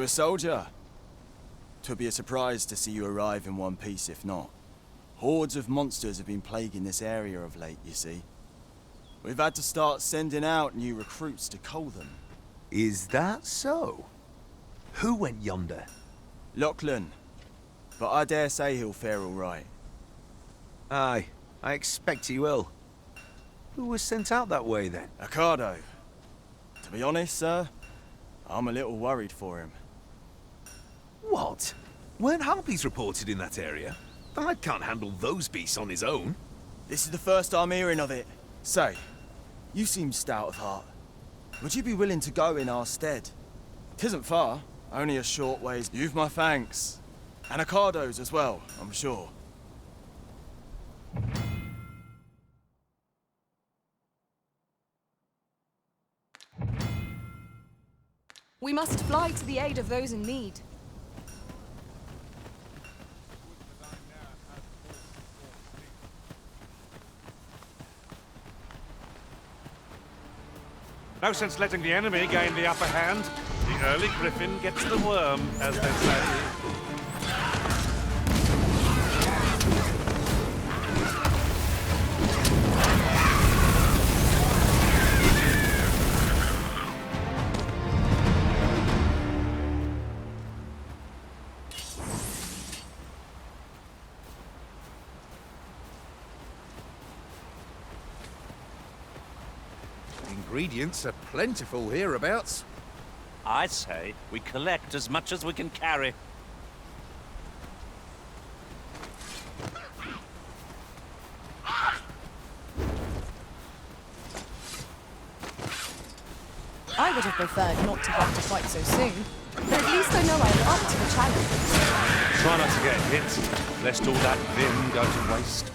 a soldier? 'Twould be a surprise to see you arrive in one piece if not. Hordes of monsters have been plaguing this area of late, you see. We've had to start sending out new recruits to cull them. Is that so? Who went yonder? Lachlan. But I dare say he'll fare all right. Aye, I expect he will. Who was sent out that way then? Ricardo. To be honest, sir, I'm a little worried for him. What? Weren't harpies reported in that area? Thad can't handle those beasts on his own. This is the first I'm hearing of it. Say, you seem stout of heart. Would you be willing to go in our stead? 'Tisn't far, only a short ways. You've my thanks. And Ricardo's as well, I'm sure. We must fly to the aid of those in need. No sense letting the enemy gain the upper hand. The early griffin gets the worm, as they say. Ingredients are plentiful hereabouts. I say we collect as much as we can carry. I would have preferred not to have to fight so soon, but at least I know I'm up to the challenge. Try not to get hit, lest all that vim go to waste.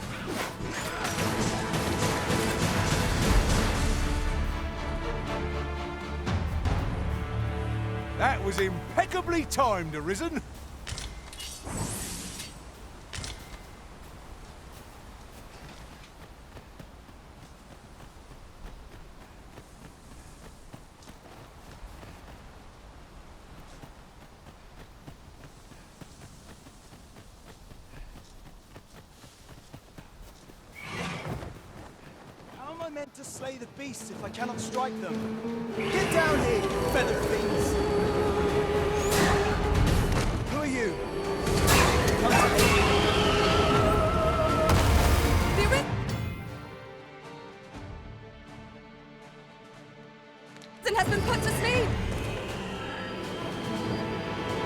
That was impeccably timed, Arisen. How am I meant to slay the beasts if I cannot strike them? Get down here, you feather fiends! Who are you? Come to me. The Arisen has been put to sleep!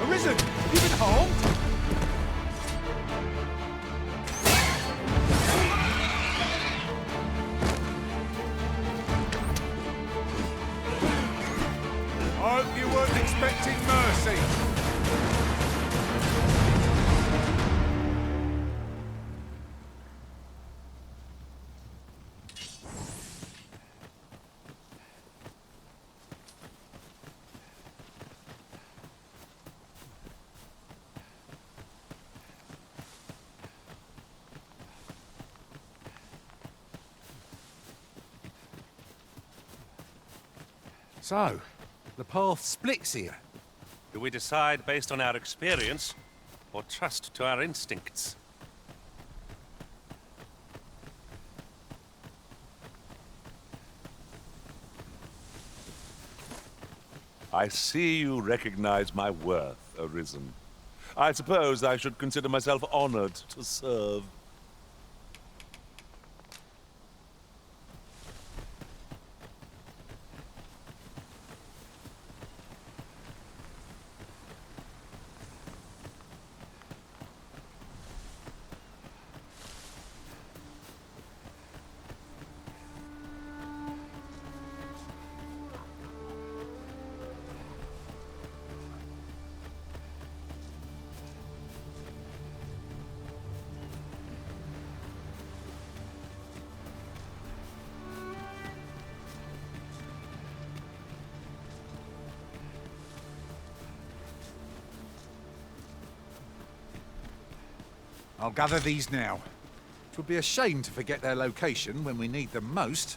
Arisen, you been harmed? I hope you weren't expecting mercy. So, the path splits here. Do we decide based on our experience, or trust to our instincts? I see you recognize my worth, Arisen. I suppose I should consider myself honored to serve. I'll gather these now. It would be a shame to forget their location when we need them most.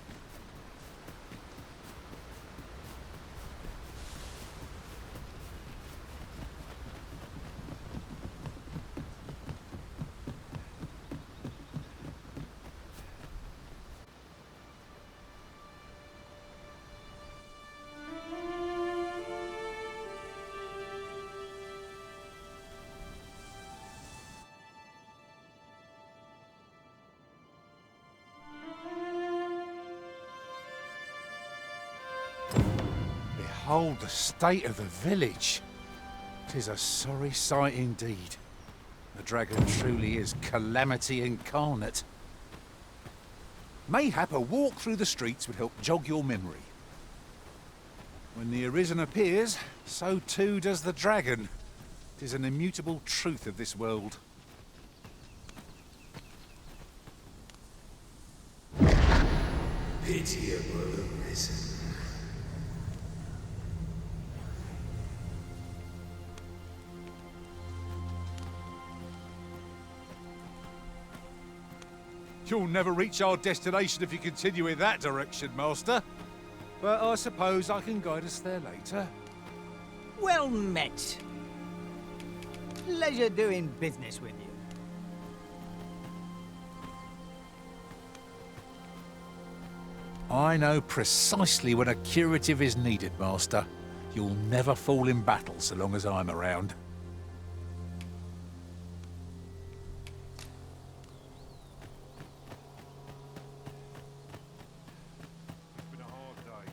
Behold the state of the village. 'Tis a sorry sight indeed. The dragon truly is calamity incarnate. Mayhap a walk through the streets would help jog your memory. When the Arisen appears, so too does the dragon. 'Tis an immutable truth of this world. Pitiable Arisen. You'll never reach our destination if you continue in that direction, Master. But I suppose I can guide us there later. Well met. Pleasure doing business with you. I know precisely when a curative is needed, Master. You'll never fall in battle so long as I'm around. It's been a hard day.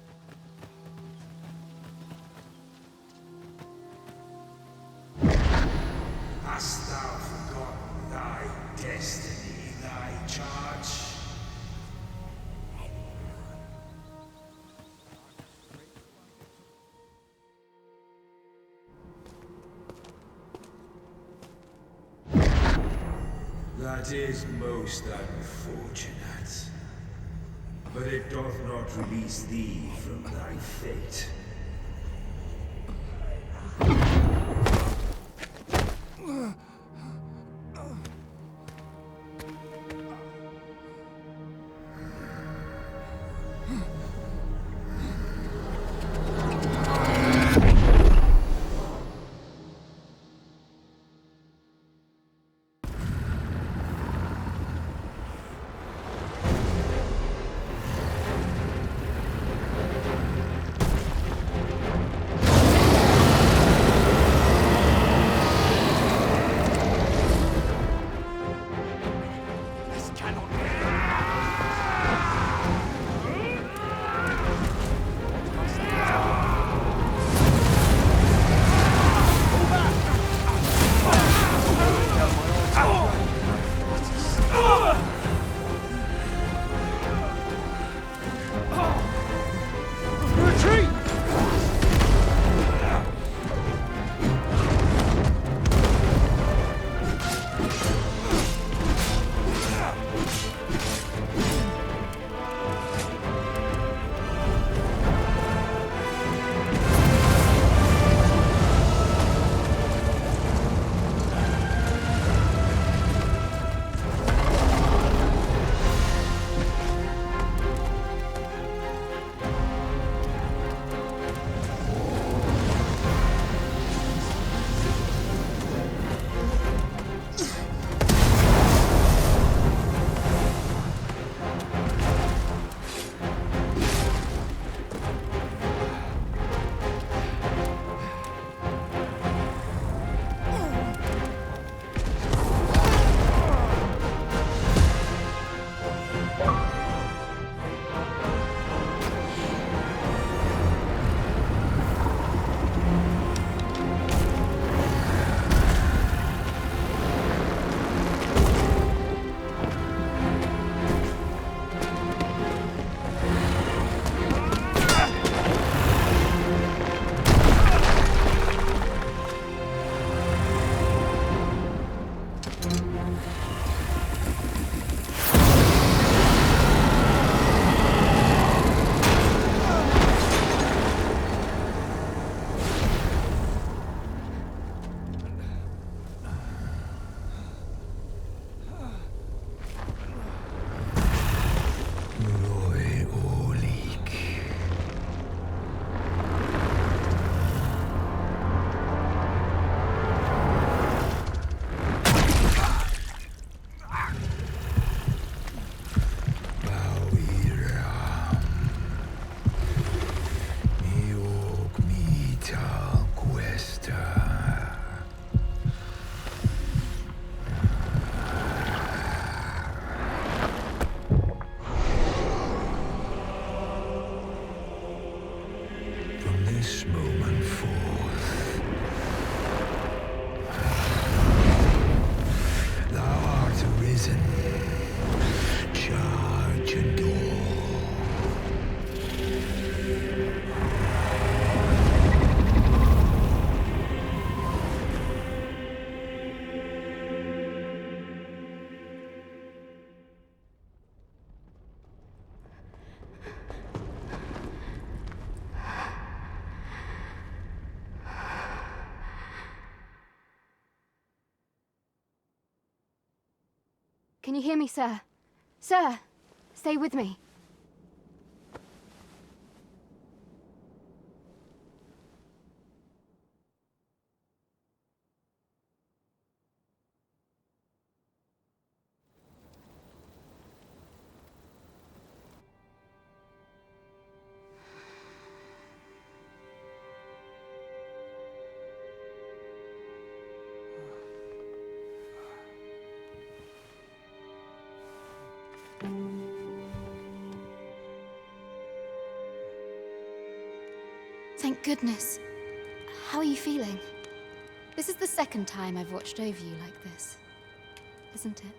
Hast thou forgotten thy destiny, thy charge? That is most unfortunate. But it doth not release thee from thy fate. Can you hear me, sir? Sir, stay with me. Thank goodness. How are you feeling? This is the second time I've watched over you like this, isn't it?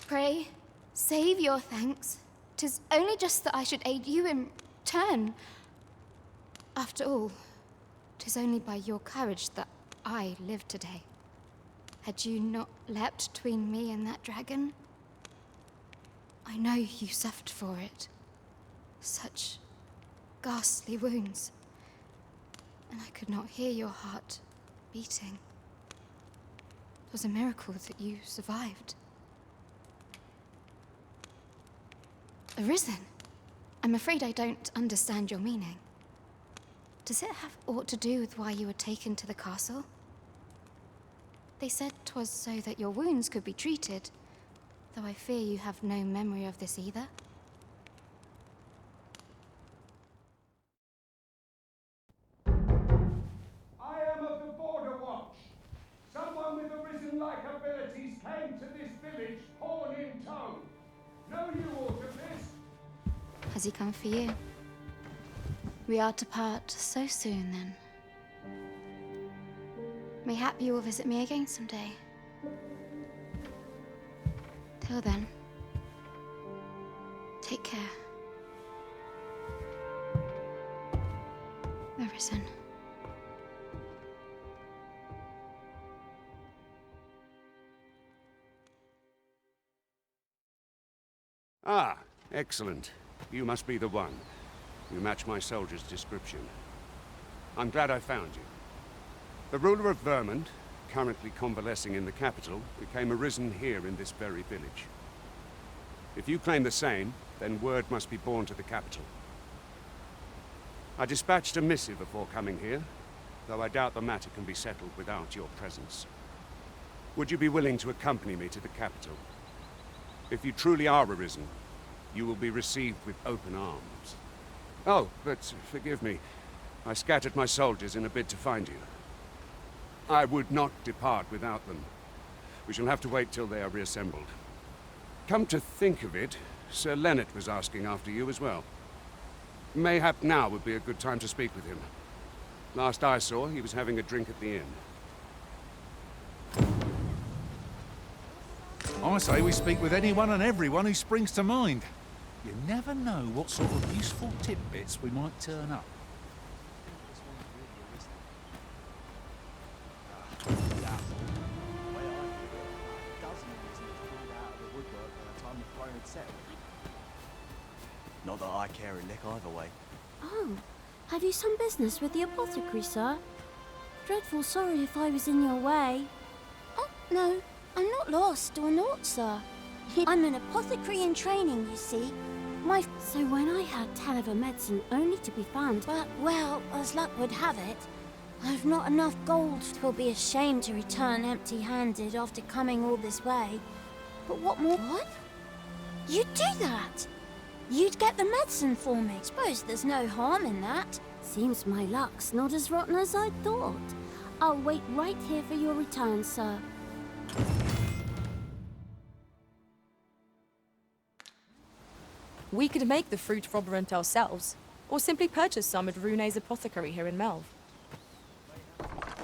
Pray, save your thanks. 'Tis only just that I should aid you in turn. After all, 'tis only by your courage that I live today. Had you not leapt between me and that dragon, I know you suffered for it. Such ghastly wounds. And I could not hear your heart beating. It was a miracle that you survived. Arisen? I'm afraid I don't understand your meaning. Does it have aught to do with why you were taken to the castle? They said 'twas so that your wounds could be treated, though I fear you have no memory of this either. I am of the Border Watch. Someone with arisen-like abilities came to this village, horn in tow. Know you aught of this? Has he come for you? We are to part so soon, then. Mayhap you will visit me again someday. Till then, take care. Arisen. Ah, excellent. You must be the one. You match my soldier's description. I'm glad I found you. The ruler of Vermont, currently convalescing in the capital, became arisen here in this very village. If you claim the same, then word must be borne to the capital. I dispatched a missive before coming here, though I doubt the matter can be settled without your presence. Would you be willing to accompany me to the capital? If you truly are arisen, you will be received with open arms. Oh, but forgive me. I scattered my soldiers in a bid to find you. I would not depart without them. We shall have to wait till they are reassembled. Come to think of it, Sir Leonard was asking after you as well. Mayhap now would be a good time to speak with him. Last I saw, he was having a drink at the inn. I say we speak with anyone and everyone who springs to mind. You never know what sort of useful tidbits we might turn up. Not that I care a lick either way. Oh, have you some business with the apothecary, sir? Dreadful sorry if I was in your way. Oh, no, I'm not lost or naught, sir. I'm an apothecary in training, you see. So when I had tell of a medicine only to be found, but, well, as luck would have it, I've not enough gold. 'Twill be a shame to return empty-handed after coming all this way. But what more? What? You'd do that? You'd get the medicine for me. Suppose there's no harm in that. Seems my luck's not as rotten as I thought. I'll wait right here for your return, sir. We could make the fruit robberant ourselves, or simply purchase some at Rune's apothecary here in Melve.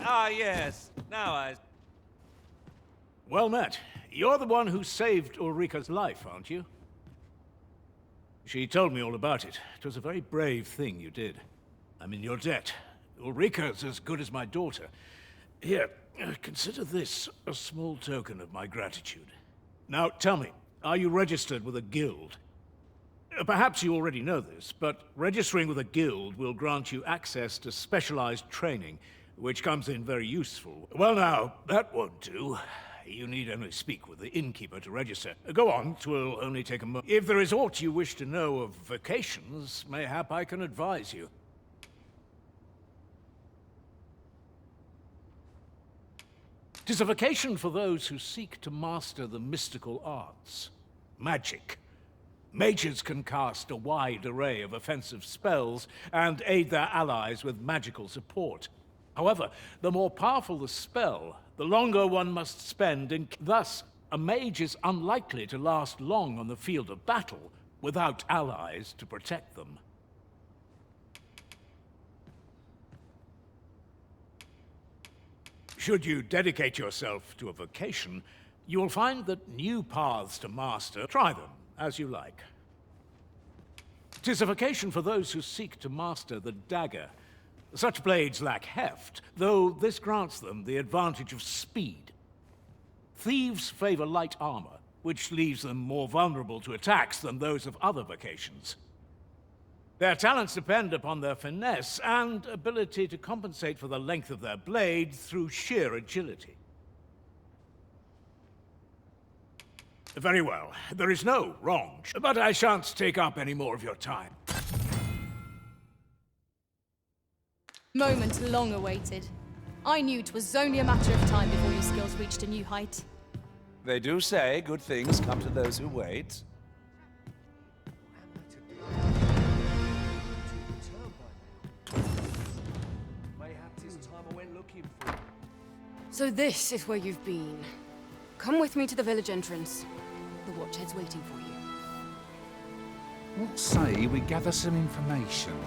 Ah, yes. Now I... Well met. You're the one who saved Ulrika's life, aren't you? She told me all about it. It was a very brave thing you did. I'm in your debt. Ulrika's as good as my daughter. Here, consider this a small token of my gratitude. Now, tell me, are you registered with a guild? Perhaps you already know this, but registering with a guild will grant you access to specialized training, which comes in very useful. Well now, that won't do. You need only speak with the innkeeper to register. Go on, 'twill only take a moment. If there is aught you wish to know of vacations, mayhap I can advise you. 'Tis a vacation for those who seek to master the mystical arts. Magic. Mages can cast a wide array of offensive spells and aid their allies with magical support. However, the more powerful the spell, the longer one must spend in... Thus, a mage is unlikely to last long on the field of battle without allies to protect them. Should you dedicate yourself to a vocation, you will find that new paths to master... Try them, as you like. 'Tis a vocation for those who seek to master the dagger. Such blades lack heft, though this grants them the advantage of speed. Thieves favor light armor, which leaves them more vulnerable to attacks than those of other vocations. Their talents depend upon their finesse and ability to compensate for the length of their blade through sheer agility. Very well. There is no wrong, but I shan't take up any more of your time. Moment long awaited. I knew 'twas only a matter of time before your skills reached a new height. They do say good things come to those who wait. So this is where you've been. Come with me to the village entrance. The watchhead's waiting for you. What say we gather some information?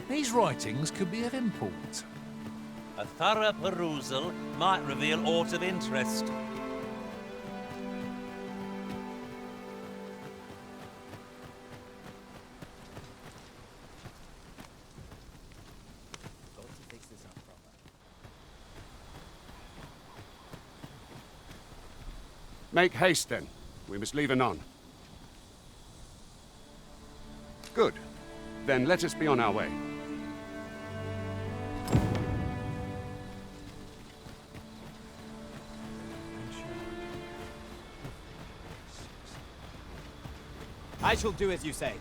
These writings could be of import. A thorough perusal might reveal aught of interest. Make haste, then. We must leave anon. Good. Then let us be on our way. I shall do as you say.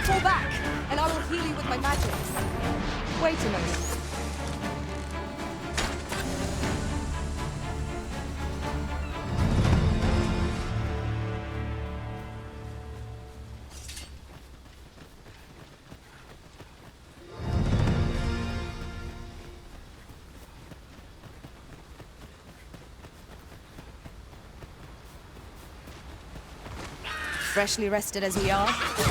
Fall back, and I will heal you with my magics. Wait a moment. Freshly rested as we are,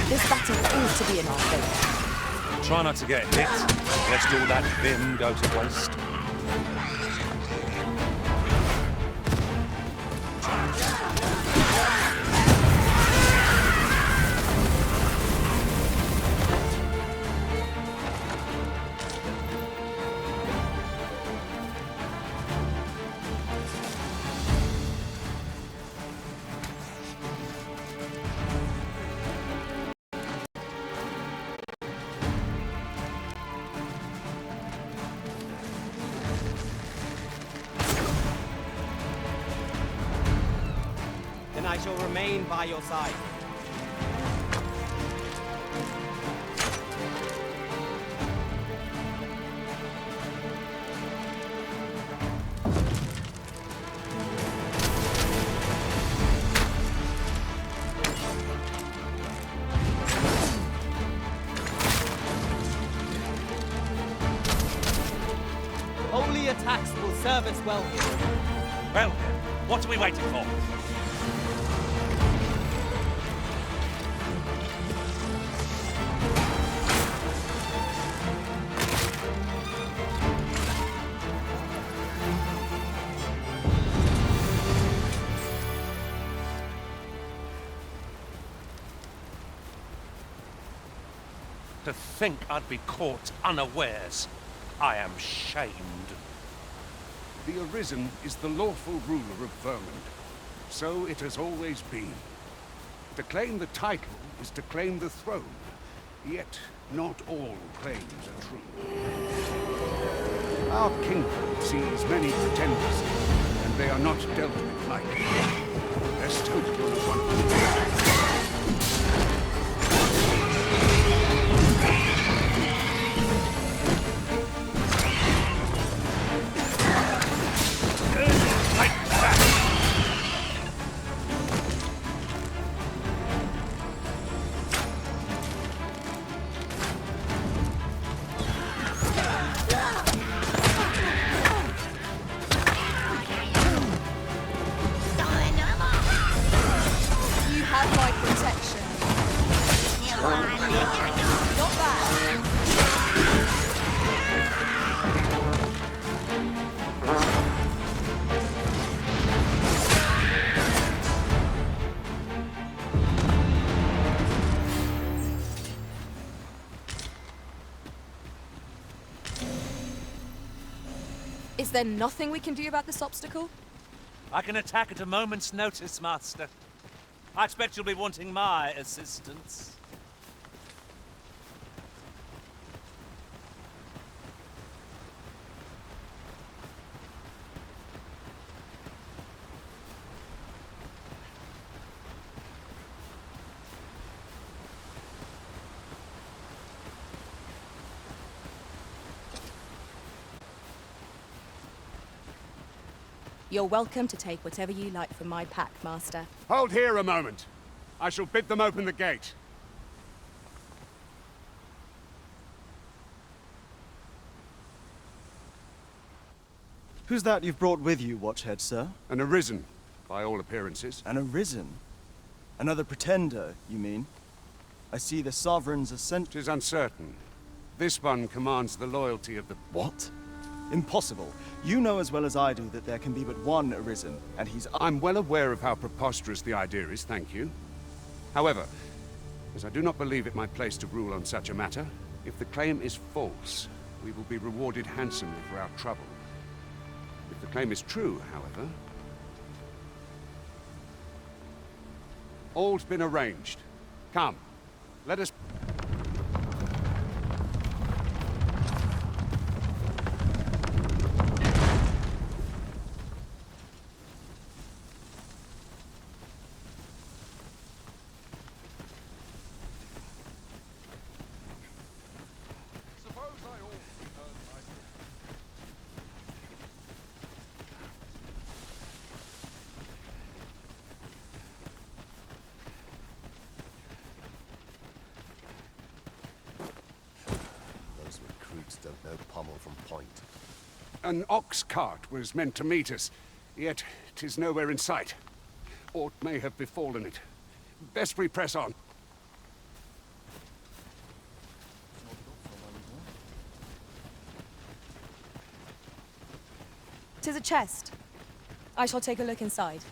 this battle ought to be in our favor. Try not to get hit, lest all that vim go to waste. Then I shall remain by your side. Holy attacks will serve us well here. Well, what are we waiting for? To think I'd be caught unawares. I am shamed. The Arisen is the lawful ruler of Vermund. So it has always been. To claim the title is to claim the throne. Yet, not all claims are true. Our kingdom sees many pretenders, and they are not dealt with lightly. Let's hope you're the one. Is there nothing we can do about this obstacle? I can attack at a moment's notice, Master. I expect you'll be wanting my assistance. You're welcome to take whatever you like from my pack, Master. Hold here a moment. I shall bid them open the gate. Who's that you've brought with you, Watchhead, sir? An Arisen, by all appearances. An Arisen? Another pretender, you mean? I see the Sovereign's ascent... 'Tis uncertain. This one commands the loyalty of the... What? Impossible. You know as well as I do that there can be but one Arisen, and he's... I'm well aware of how preposterous the idea is, thank you. However, as I do not believe it my place to rule on such a matter, if the claim is false, we will be rewarded handsomely for our trouble. If the claim is true, however... All's been arranged. Come, let us... Don't know pommel from point. An ox cart was meant to meet us, yet 'tis nowhere in sight. Aught may have befallen it. Best we press on. 'Tis a chest. I shall take a look inside.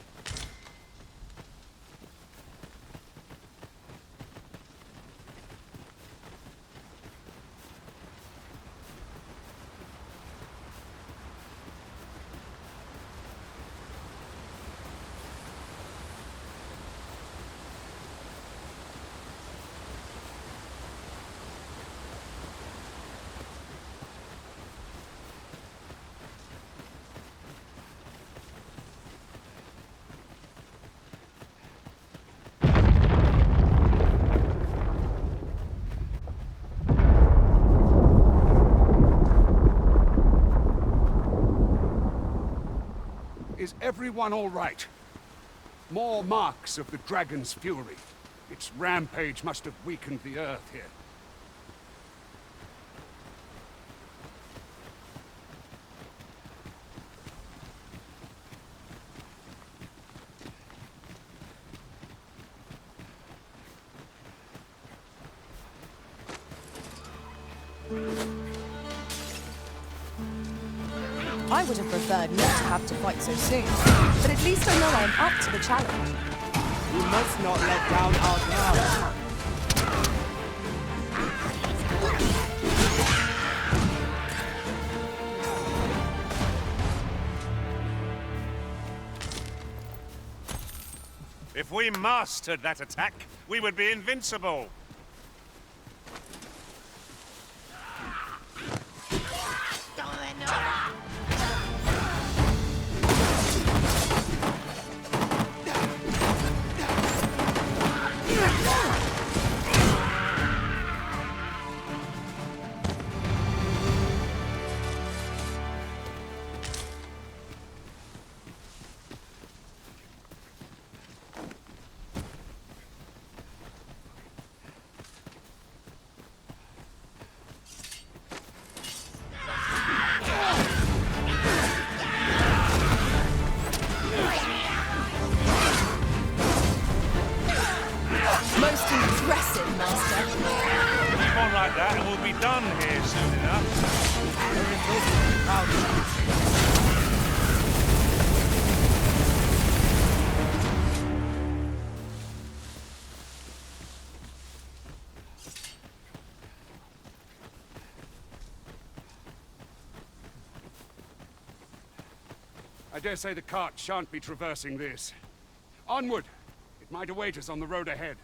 Is everyone all right? More marks of the dragon's fury. Its rampage must have weakened the earth here. I would have preferred not to have to fight so soon, but at least I know I'm up to the challenge. We must not let down our guard. If we mastered that attack, we would be invincible. Most impressive, Master. Keep on like that and we'll be done here soon enough. I dare say the cart shan't be traversing this. Onward! It might await us on the road ahead.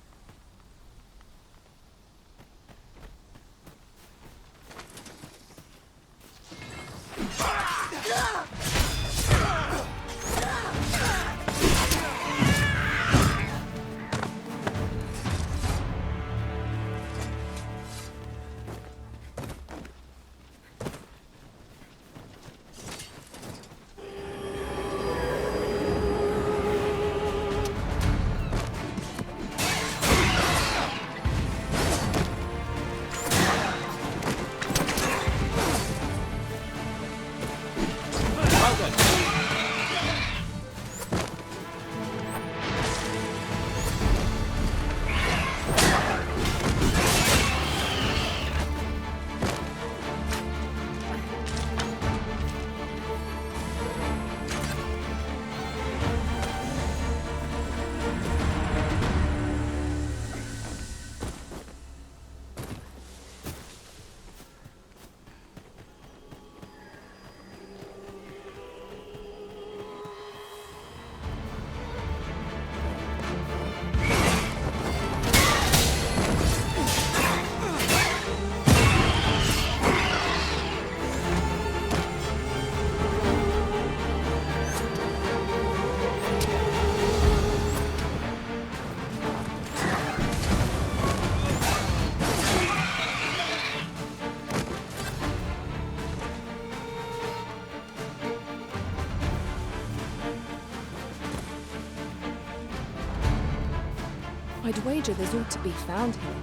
I'd wager there's ought to be found here.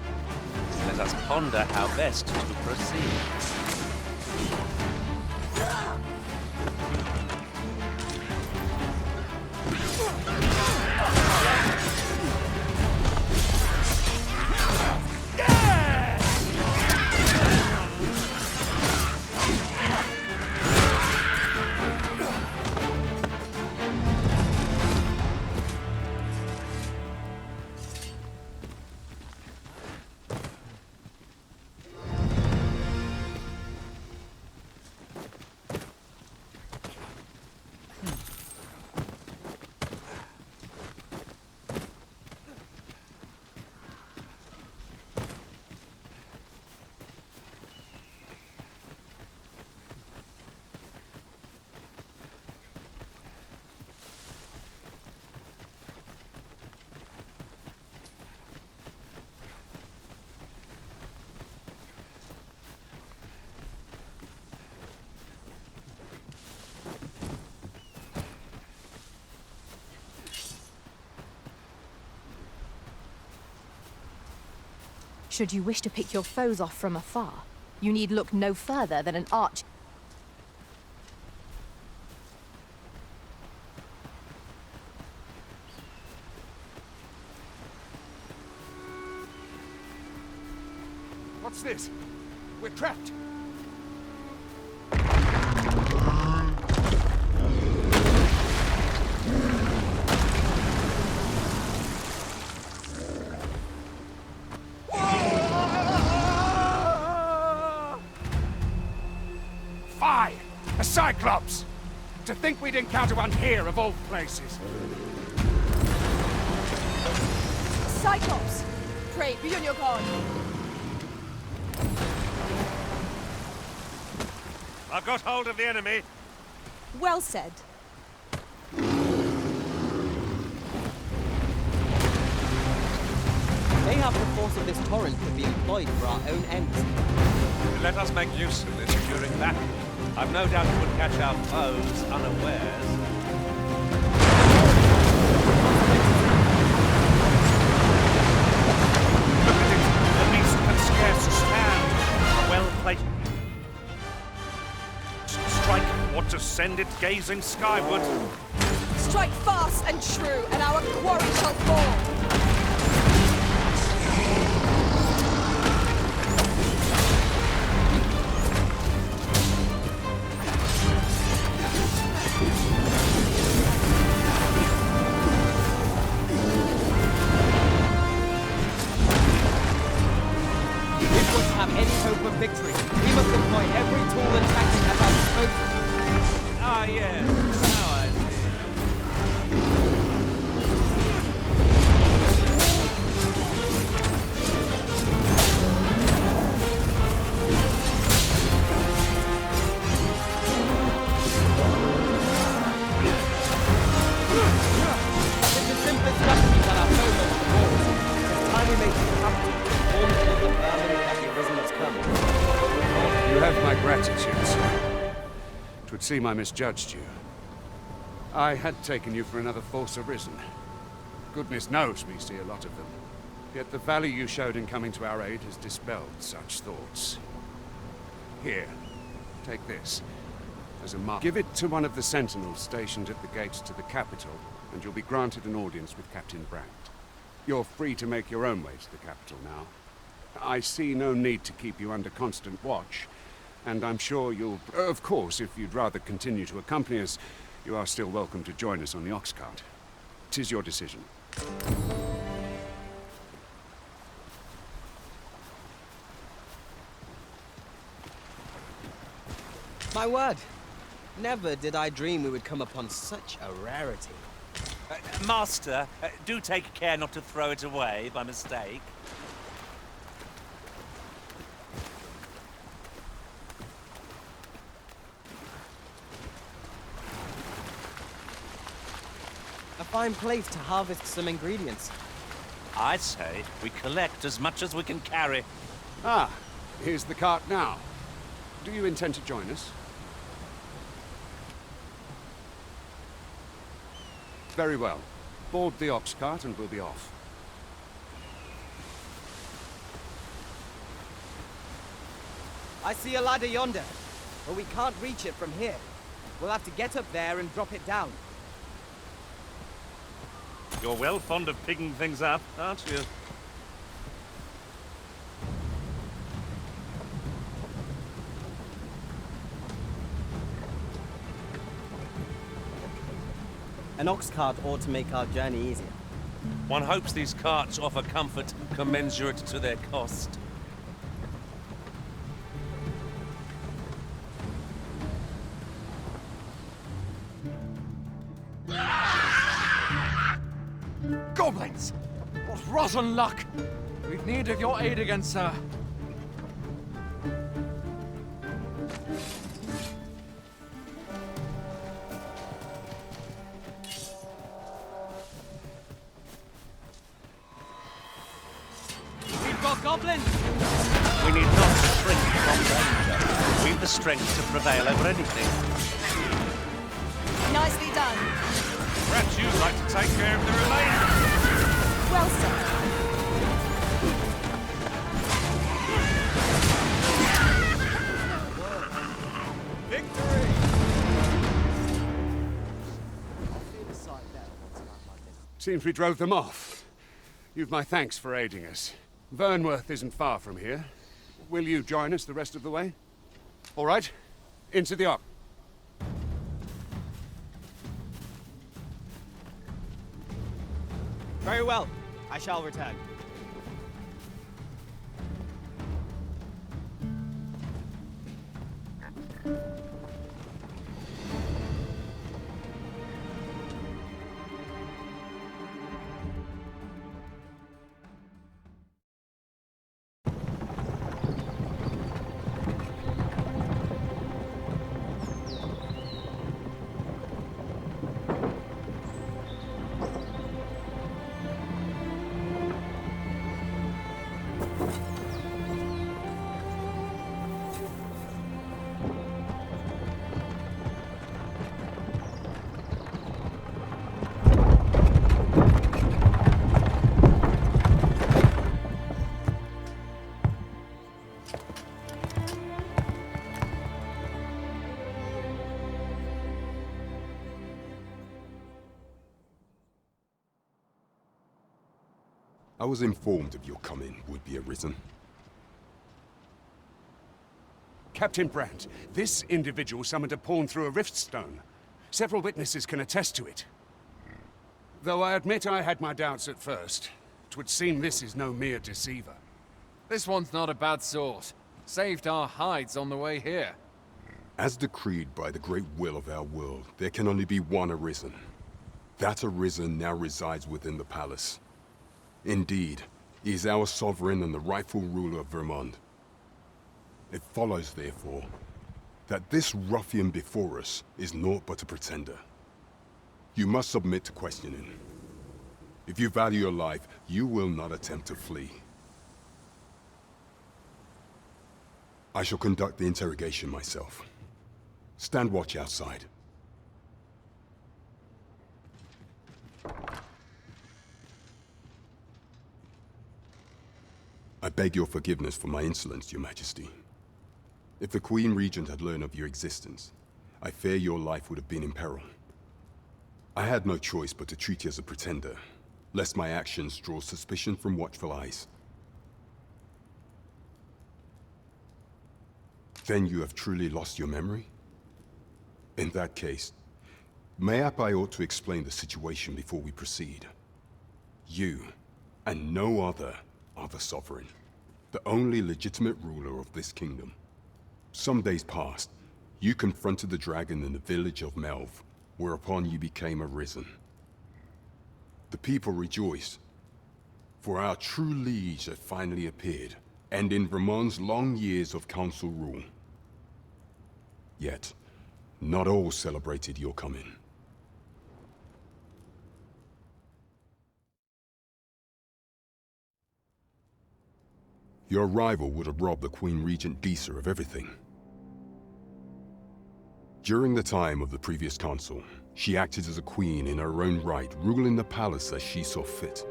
Let us ponder how best to proceed. Should you wish to pick your foes off from afar, you need look no further than an arch. What's this? We're trapped. Fie! A Cyclops! To think we'd encounter one here of all places. Cyclops! Pray, be on your guard. I've got hold of the enemy. Well said. They have the force of this torrent to be employed for our own ends. Let us make use of this during battle. I've no doubt it would catch our foes unawares. Look at it! The beast can scarce stand. Well placed. Strike or to send it gazing skyward. Strike fast and true, and our quarry shall fall. Victory. We must employ every tool and tactic at our disposal. Ah, yes. Now I see. It's the simplest strategy that our foes are the walls. It's time we make the capital to form the vermin that the arisen has come. You have my gratitude, sir. 'Twould seem I misjudged you. I had taken you for another force arisen. Goodness knows we see a lot of them. Yet the valor you showed in coming to our aid has dispelled such thoughts. Here, take this. As a mark. Give it to one of the sentinels stationed at the gates to the capital, and you'll be granted an audience with Captain Brandt. You're free to make your own way to the capital now. I see no need to keep you under constant watch, and I'm sure you'll... Of course, if you'd rather continue to accompany us, you are still welcome to join us on the ox cart. 'Tis your decision. My word! Never did I dream we would come upon such a rarity. Master, do take care not to throw it away by mistake. A fine place to harvest some ingredients. I say we collect as much as we can carry. Ah, here's the cart now. Do you intend to join us? Very well. Board the ox cart and we'll be off. I see a ladder yonder, but we can't reach it from here. We'll have to get up there and drop it down. You're well fond of picking things up, aren't you? An ox cart ought to make our journey easier. One hopes these carts offer comfort commensurate to their cost. Goblins! What rotten luck! We've need of your aid again, sir. We've got goblins! We need not shrink from danger. We've the strength to prevail over anything. Nicely done. Perhaps you'd like to take care of the remainder. Well said. Victory! Seems we drove them off. You've my thanks for aiding us. Vernworth isn't far from here. Will you join us the rest of the way? All right. Into the ox. Very well. I shall return. I was informed of your coming would be arisen. Captain Brandt, this individual summoned a pawn through a rift stone. Several witnesses can attest to it. Though I admit I had my doubts at first. 'Twould seem this is no mere deceiver. This one's not a bad sort. Saved our hides on the way here. As decreed by the great will of our world, there can only be one arisen. That arisen now resides within the palace. Indeed, he is our sovereign and the rightful ruler of Vermont. It follows, therefore, that this ruffian before us is naught but a pretender. You must submit to questioning. If you value your life, you will not attempt to flee. I shall conduct the interrogation myself. Stand watch outside. I beg your forgiveness for my insolence, Your Majesty. If the Queen Regent had learned of your existence, I fear your life would have been in peril. I had no choice but to treat you as a pretender, lest my actions draw suspicion from watchful eyes. Then you have truly lost your memory? In that case, mayhap I ought to explain the situation before we proceed. You, and no other, are the sovereign, the only legitimate ruler of this kingdom. Some days past, you confronted the dragon in the village of Melv, whereupon you became arisen. The people rejoiced, for our true liege had finally appeared, ending Vermont's long years of council rule. Yet, not all celebrated your coming. Your arrival would have robbed the Queen Regent Disa of everything. During the time of the previous council, she acted as a queen in her own right, ruling the palace as she saw fit.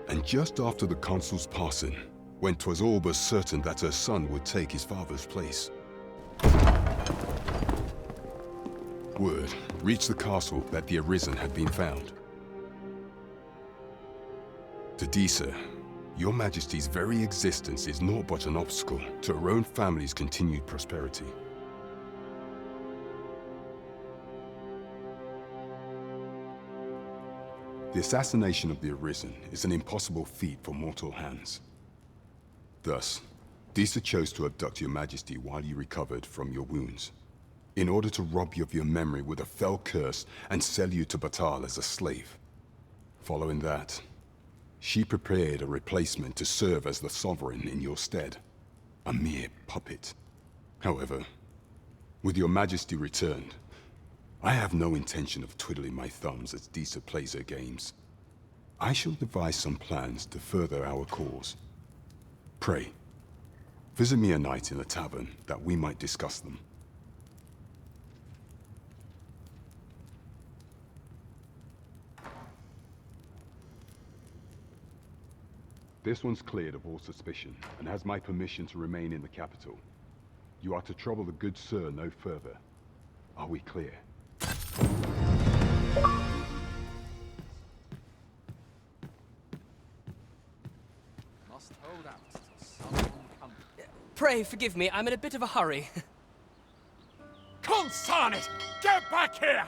And just after the council's passing, when 'twas all but certain that her son would take his father's place, word reached the castle that the Arisen had been found. To Disa, Your Majesty's very existence is naught but an obstacle to her own family's continued prosperity. The assassination of the Arisen is an impossible feat for mortal hands. Thus, Disa chose to abduct Your Majesty while you recovered from your wounds, in order to rob you of your memory with a fell curse and sell you to Batal as a slave. Following that, she prepared a replacement to serve as the sovereign in your stead, a mere puppet. However, with Your Majesty returned, I have no intention of twiddling my thumbs as Disa plays her games. I shall devise some plans to further our cause. Pray, visit me a night in the tavern that we might discuss them. This one's cleared of all suspicion and has my permission to remain in the capital. You are to trouble the good sir no further. Are we clear? Must hold out till someone comes. Pray forgive me, I'm in a bit of a hurry. Consign it! Get back here!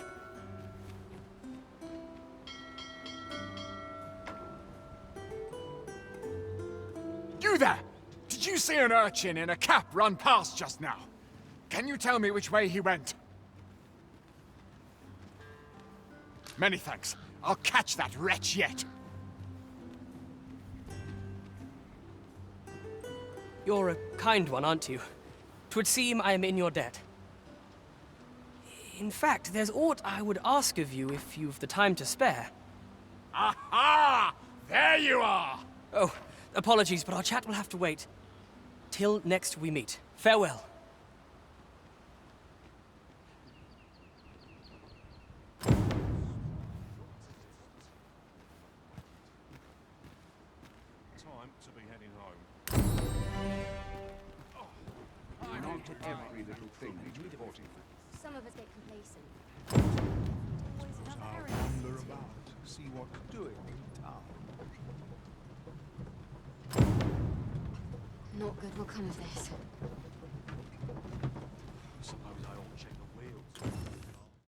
You there! Did you see an urchin in a cap run past just now? Can you tell me which way he went? Many thanks. I'll catch that wretch yet. You're a kind one, aren't you? 'Twould seem I am in your debt. In fact, there's aught I would ask of you if you've the time to spare. Aha! There you are! Oh, apologies, but our chat will have to wait. Till next we meet. Farewell. Time to be heading home. Not every little thing needs reporting. Some of us get complacent. I'll wander about, see what's doing in town. Not good will come of this. Suppose